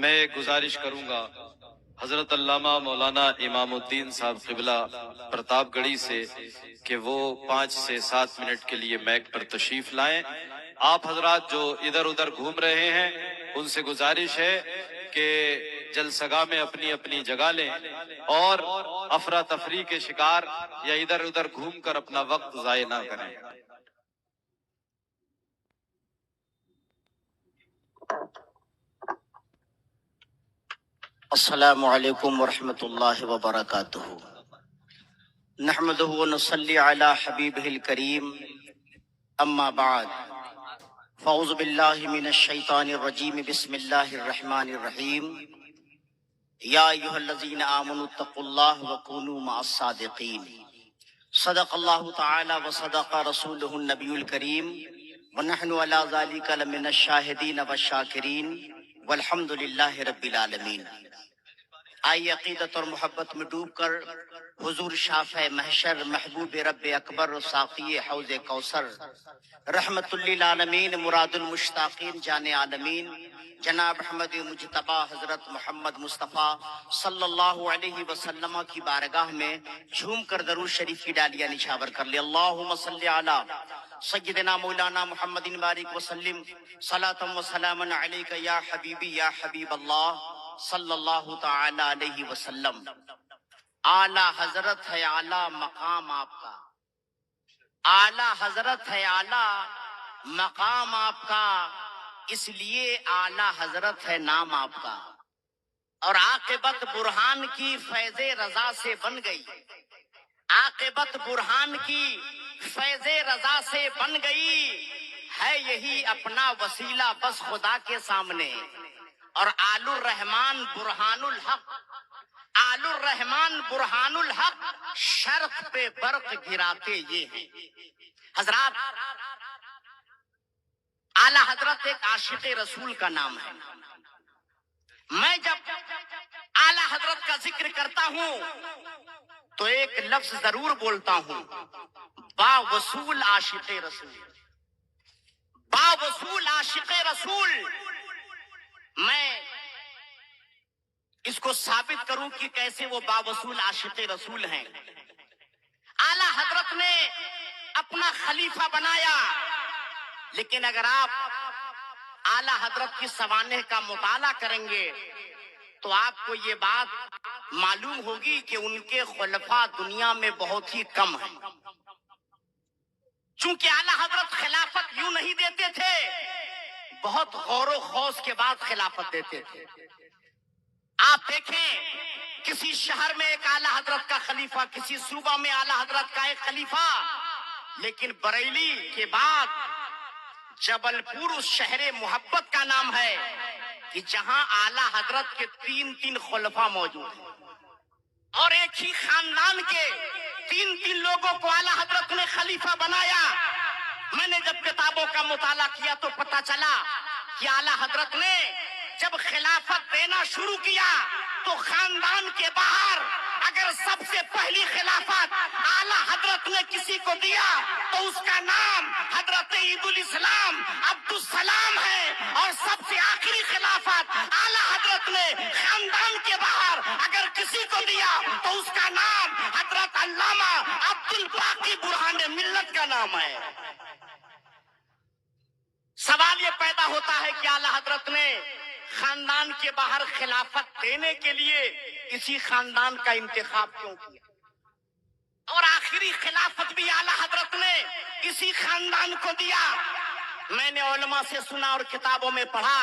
میں گزارش کروں گا حضرت علامہ مولانا امام الدین صاحب قبلہ پرتاپ گڑھی سے کہ وہ 5 سے 7 منٹ کے لیے مائک پر تشریف لائیں۔ آپ حضرات جو ادھر ادھر گھوم رہے ہیں ان سے گزارش ہے کہ جلسگاہ میں اپنی اپنی جگہ لیں اور افراتفری کے شکار یا ادھر ادھر گھوم کر اپنا وقت ضائع نہ کریں۔ السلام علیکم ورحمۃ اللہ وبرکاتہ۔ نحمدہ ونصلی علی حبیبہ الکریم، اما بعد فاعوذ باللہ من الشیطان الرجیم، بسم اللہ الرحمن الرحیم۔ یا ایھا الذین آمنوا اتقوا اللہ وکونوا مع الصادقین۔ صدق اللہ تعالی وصدق رسولہ النبی الکریم، ونحن علی ذلک لمن الشاہدین والشاکرین، والحمد للہ رب العالمین۔ آئیے عقیدت اور محبت میں ڈوب کر حضور شافع محشر، محبوب رب اکبر، ساقی حوض کوثر، رحمت للعالمین، مراد المشتاقین، جان عالمین، جناب احمد مجتبی حضرت محمد مصطفیٰ صلی اللہ علیہ وسلم کی بارگاہ میں جھوم کر درود شریف کی ڈالیاں نچھاور کر لے۔ اللہم صلی علی سیدنا مولانا محمد بارک وسلم، صلاۃ و سلام علیک یا حبیبی یا حبیب اللہ صلی اللہ تعالی علیہ وسلم۔ اعلی حضرت ہے، اعلی مقام آپ کا، اعلی حضرت ہے، اعلی مقام آپ کا، اس لیے اعلی حضرت ہے نام آپ کا۔ اور عاقبت برہان کی فیض رضا سے بن گئی، عاقبت برہان کی فیض رضا سے بن گئی، ہے یہی اپنا وسیلہ بس خدا کے سامنے۔ اور آل الرحمن برہان الحق، آل الرحمن برہان الحق، شرق پہ برق گراتے یہ ہیں۔ حضرات، اعلی حضرت ایک عاشق رسول کا نام ہے۔ میں جب اعلی حضرت کا ذکر کرتا ہوں تو ایک لفظ ضرور بولتا ہوں، با وصول عاشق رسول، با وصول عاشق رسول۔ میں اس کو ثابت کروں کہ کیسے وہ باوصول عاشق رسول ہیں۔ اعلی حضرت نے اپنا خلیفہ بنایا، لیکن اگر آپ اعلی حضرت کی سوانح کا مطالعہ کریں گے تو آپ کو یہ بات معلوم ہوگی کہ ان کے خلفاء دنیا میں بہت ہی کم ہیں۔ چونکہ اعلی حضرت خلافت یوں نہیں دیتے تھے، بہت غور و خوض کے بعد خلافت دیتے تھے۔ آپ دیکھیں کسی شہر میں ایک اعلی حضرت کا خلیفہ، کسی صوبہ میں اعلی حضرت کا ایک خلیفہ، لیکن بریلی کے بعد جبل پور اس شہر محبت کا نام ہے کہ جہاں اعلی حضرت کے 3 خلفاء موجود ہیں، اور ایک ہی خاندان کے 3 لوگوں کو اعلی حضرت نے خلیفہ بنایا۔ میں نے جب کتابوں کا مطالعہ کیا تو پتہ چلا کہ اعلی حضرت نے جب خلافت دینا شروع کیا تو خاندان کے باہر اگر سب سے پہلی خلافت اعلی حضرت نے کسی کو دیا تو اس کا نام حضرت عید الاسلام عبدالسلام ہے، اور سب سے آخری خلافت اعلی حضرت نے خاندان کے باہر اگر کسی کو دیا تو اس کا نام حضرت علامہ عبدالباقی برہان ملت کا نام ہے۔ سوال یہ پیدا ہوتا ہے کہ اعلی حضرت نے خاندان کے باہر خلافت دینے کے لیے اسی خاندان کا انتخاب کیوں کیا، اور آخری خلافت بھی اعلی حضرت نے اسی خاندان کو دیا؟ میں نے علماء سے سنا اور کتابوں میں پڑھا،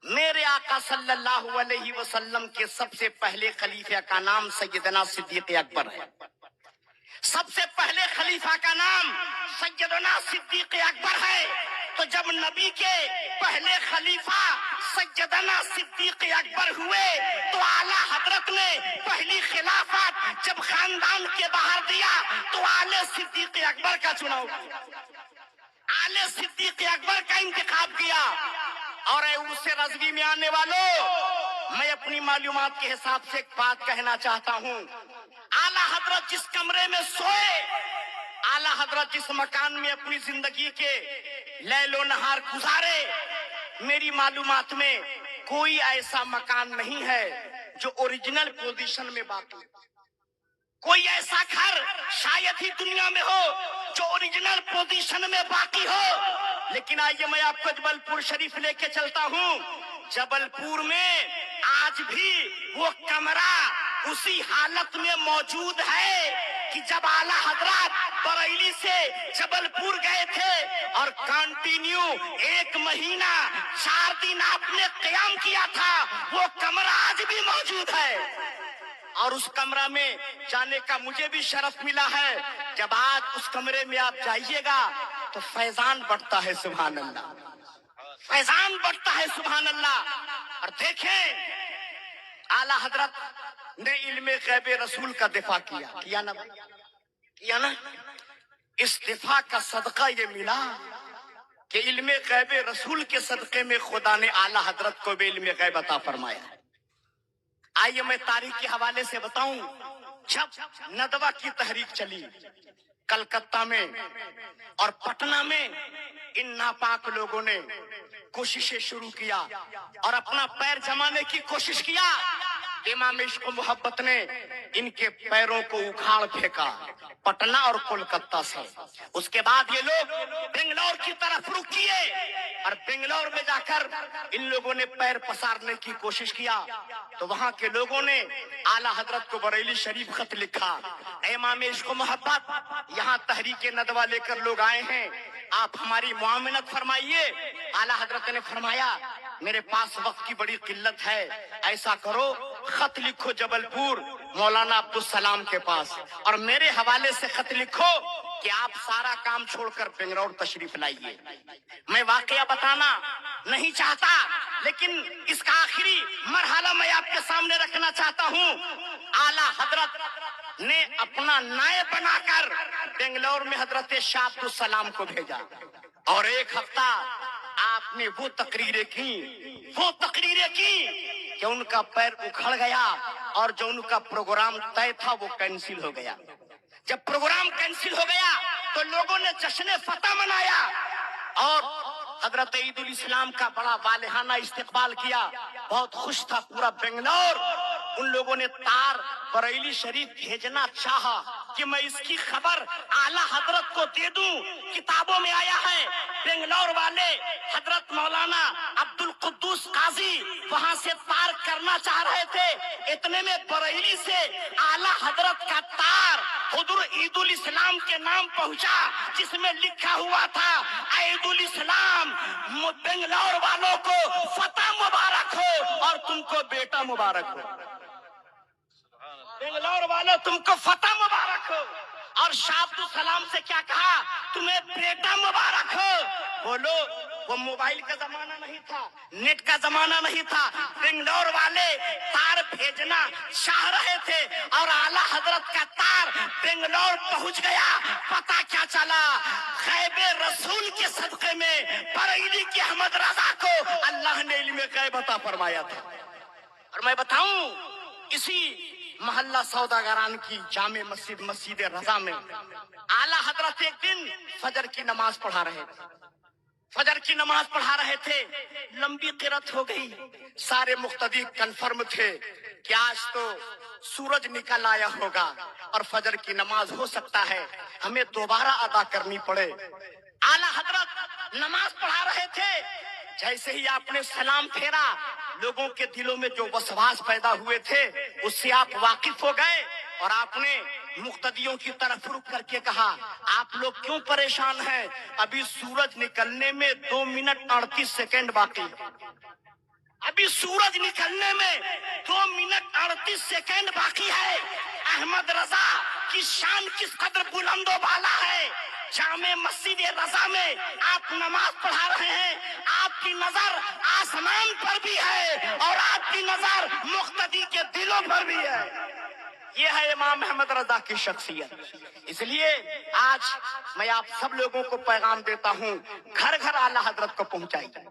میرے آقا صلی اللہ علیہ وسلم کے سب سے پہلے خلیفہ کا نام سیدنا صدیق اکبر ہے۔ سب سے پہلے خلیفہ کا نام سیدنا صدیق اکبر ہے۔ تو جب نبی کے پہلے خلیفہ سیدنا صدیق اکبر ہوئے تو اعلی حضرت نے پہلی خلافت جب خاندان کے باہر دیا تو اعلی صدیق اکبر کا چناؤ کیا، اعلی صدیق اکبر کا انتخاب کیا۔ اور اے عرس رضوی میں آنے والوں، میں اپنی معلومات کے حساب سے ایک بات کہنا چاہتا ہوں۔ اعلی حضرت جس کمرے میں سوئے، اعلی حضرت جس مکان میں اپنی زندگی کے لیل و نہار گزارے، میری معلومات میں کوئی ایسا مکان نہیں ہے جو اوریجنل پوزیشن میں باقی، کوئی ایسا گھر شاید ہی دنیا میں ہو جو اوریجنل پوزیشن میں باقی ہو۔ لیکن آئیے میں آپ کو جبل پور شریف لے کے چلتا ہوں۔ جبل پور میں آج بھی وہ کمرہ اسی حالت میں موجود ہے کہ جب اعلیٰ حضرات بریلی سے جبل پور گئے تھے اور کنٹینیو 1 مہینہ 4 دن آپ نے قیام کیا تھا، وہ کمرہ آج بھی موجود ہے۔ اور اس کمرہ میں جانے کا مجھے بھی شرف ملا ہے۔ جب آج اس کمرے میں آپ جائیے گا تو فیضان بڑھتا ہے، سبحان اللہ، فیضان بڑھتا ہے، سبحان اللہ۔ اور دیکھیں اعلیٰ حضرت نے علم غیب رسول کا دفاع کیا نا، اس دفاع کا صدقہ یہ ملا کہ علم غیب رسول کے صدقے میں خدا نے اعلیٰ حضرت کو بھی علم غیب عطا فرمایا۔ آئیے میں تاریخ کے حوالے سے بتاؤں، جب ندوہ کی تحریک چلی کلکتہ میں اور پٹنہ میں، ان ناپاک لوگوں نے کوششیں شروع کیا اور اپنا پیر جمانے کی کوشش کیا۔ امام عشق و محبت نے ان کے پیروں کو اکھاڑ پھینکا پٹنہ اور کولکتہ سے۔ اس کے بعد یہ لوگ بنگلور کی طرف رخ کیے اور بنگلور میں جا کر ان لوگوں نے پیر پسارنے کی کوشش کیا تو وہاں کے لوگوں نے اعلیٰ حضرت کو بریلی شریف خط لکھا، اے امام عشق و محبت، یہاں تحریک ندوہ لے کر لوگ آئے ہیں، آپ ہماری معاونت فرمائیے۔ اعلیٰ حضرت نے فرمایا میرے پاس وقت کی بڑی قلت ہے، ایسا کرو خط لکھو جبل پور مولانا عبدالسلام کے پاس اور میرے حوالے سے خط لکھو کہ آپ سارا کام چھوڑ کر بنگلور تشریف لائیے۔ میں واقعہ بتانا نہیں چاہتا لیکن اس کا آخری مرحلہ میں آپ کے سامنے رکھنا چاہتا ہوں۔ اعلیٰ حضرت نے اپنا نائب بنا کر بنگلور میں حضرت شاہ عبدالسلام کو بھیجا اور 1 ہفتہ آپ نے وہ تقریریں کی کہ ان کا پیر اکھڑ گیا اور جو ان کا پروگرام طے تھا وہ کینسل ہو گیا۔ جب پروگرام کینسل ہو گیا تو لوگوں نے جشن فتح منایا اور حضرت عید الاسلام کا بڑا والہانہ استقبال کیا۔ بہت خوش تھا پورا بنگلور۔ ان لوگوں نے تار بریلی شریف بھیجنا چاہا کہ میں اس کی خبر اعلیٰ حضرت کو دے دوں، کتابوں میں آیا ہے۔ بنگلور والے حضرت مولانا عبد القدوس قاضی وہاں سے تار کرنا چاہ رہے تھے، اتنے میں بریلی سے اعلیٰ حضرت کا تار حضور عید الاسلام کے نام پہنچا جس میں لکھا ہوا تھا عید الاسلام، بنگلور والوں کو فتح مبارک ہو اور تم کو بیٹا مبارک ہو۔ بنگلور والوں تم کو فتح مبارک ہو۔ اور شاہ عبدالسلام سے کیا کہا؟ تمہیں بیٹا مبارک ہو۔ بولو وہ موبائل کا زمانہ نہیں تھا، نیٹ کا زمانہ نہیں تھا، بنگلور والے تار بھیجنا چاہ رہے تھے اور اعلیٰ حضرت کا تار بنگلور پہنچ گیا۔ پتہ کیا چلا؟ غیب رسول کے صدقے میں بریلی کی احمد رضا کو اللہ نے علم غیب عطا فرمایا تھا۔ اور میں بتاؤں اسی محلہ سوداگران کی جامع مسجد مسجد رضا میں اعلیٰ حضرت ایک دن فجر کی نماز پڑھا رہے تھے، لمبی قرات ہو گئی، سارے مقتدی کنفرم تھے کہ آج تو سورج نکل آیا ہوگا اور فجر کی نماز ہو سکتا ہے ہمیں دوبارہ ادا کرنی پڑے۔ اعلیٰ حضرت نماز پڑھا رہے تھے، جیسے ہی آپ نے سلام پھیرا لوگوں کے دلوں میں جو وسواس پیدا ہوئے تھے اس سے آپ واقف ہو گئے اور آپ نے مقتدیوں کی طرف رک کر کے کہا آپ لوگ کیوں پریشان ہیں؟ ابھی سورج نکلنے میں 2 منٹ 38 سیکنڈ باقی ہے، ابھی سورج نکلنے میں 2 منٹ 38 سیکنڈ باقی ہے۔ احمد رضا کی شان کس قدر بلند و بالا ہے۔ جامع مسجد رضا میں آپ نماز پڑھا رہے ہیں، آپ کی نظر آسمان پر بھی ہے اور آپ کی نظر مقتدی کے دلوں پر بھی ہے۔ یہ ہے امام احمد رضا کی شخصیت۔ اس لیے آج میں آپ سب لوگوں کو پیغام دیتا ہوں، گھر گھر اعلیٰ حضرت کو پہنچائیے،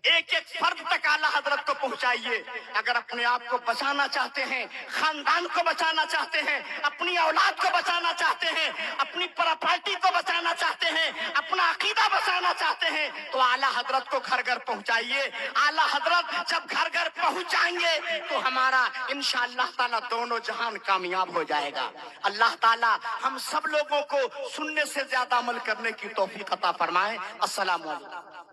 ایک ایک فرد تک اعلیٰ حضرت کو پہنچائیے۔ پہنچائیے. اگر اپنے آپ کو بچانا چاہتے ہیں، خاندان کو بچانا چاہتے ہیں، اپنی اولاد کو بچانا چاہتے ہیں، اپنی پراپرٹی کو بچانا چاہتے ہیں، اپنا عقیدہ بچانا چاہتے ہیں، تو اعلیٰ حضرت کو گھر گھر پہنچائیے. اعلیٰ حضرت جب گھر گھر پہنچ جائیں گے تو ہمارا انشاءاللہ تعالیٰ دونوں جہان کامیاب ہو جائے گا. اللہ تعالیٰ ہم سب لوگوں کو سننے سے زیادہ عمل کرنے کی توفیق عطا فرمائے. السلام علیکم.